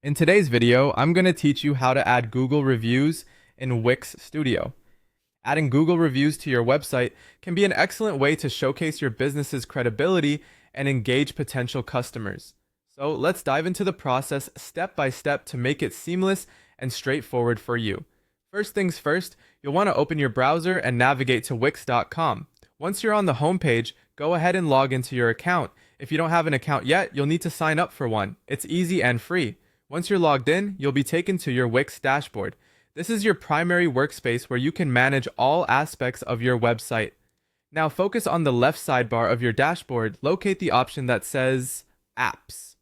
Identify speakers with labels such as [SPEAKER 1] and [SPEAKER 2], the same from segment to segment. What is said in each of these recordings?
[SPEAKER 1] In today's video, I'm going to teach you how to add Google reviews in Wix Studio. Adding Google reviews to your website can be an excellent way to showcase your business's credibility and engage potential customers. So let's dive into the process step by step to make it seamless and straightforward for you. First things first, you'll want to open your browser and navigate to Wix.com. Once you're on the home page, go ahead and log into your account. If you don't have an account yet, you'll need to sign up for one. It's easy and free. Once you're logged in, you'll be taken to your Wix dashboard. This is your primary workspace where you can manage all aspects of your website. Now focus on the left sidebar of your dashboard, locate the option that says Apps.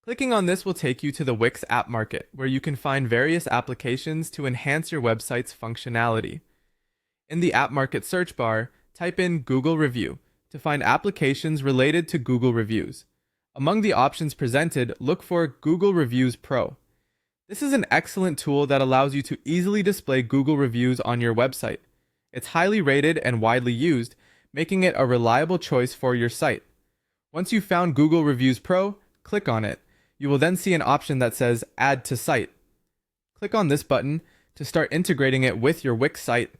[SPEAKER 1] Clicking on this will take you to the Wix App Market, where you can find various applications to enhance your website's functionality. In the App Market search bar, type in Google Review to find applications related to Google reviews. Among the options presented, look for Google Reviews Pro. This is an excellent tool that allows you to easily display Google reviews on your website. It's highly rated and widely used, making it a reliable choice for your site. Once you've found Google Reviews Pro, click on it. You will then see an option that says Add to Site. Click on this button to start integrating it with your Wix site.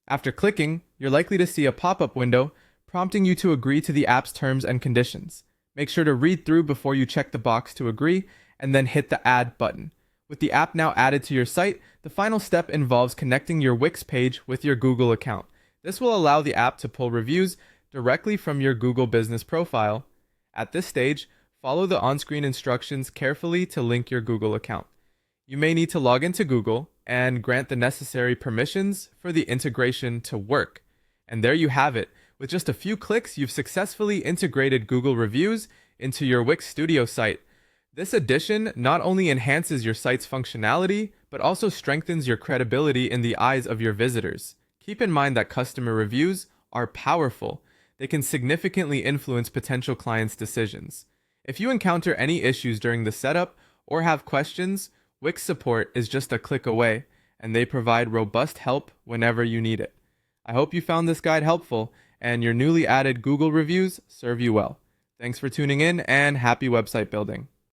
[SPEAKER 1] After clicking, you're likely to see a pop-up window prompting you to agree to the app's terms and conditions. Make sure to read through before you check the box to agree, and then hit the Add button. With the app now added to your site, the final step involves connecting your Wix page with your Google account. This will allow the app to pull reviews directly from your Google business profile. At this stage, follow the on-screen instructions carefully to link your Google account. You may need to log into Google and grant the necessary permissions for the integration to work. And there you have it. With just a few clicks, you've successfully integrated Google reviews into your Wix Studio site. This addition not only enhances your site's functionality, but also strengthens your credibility in the eyes of your visitors. Keep in mind that customer reviews are powerful. They can significantly influence potential clients' decisions. If you encounter any issues during the setup or have questions, Wix support is just a click away, and they provide robust help whenever you need it. I hope you found this guide helpful and your newly added Google reviews serve you well. Thanks for tuning in and happy website building.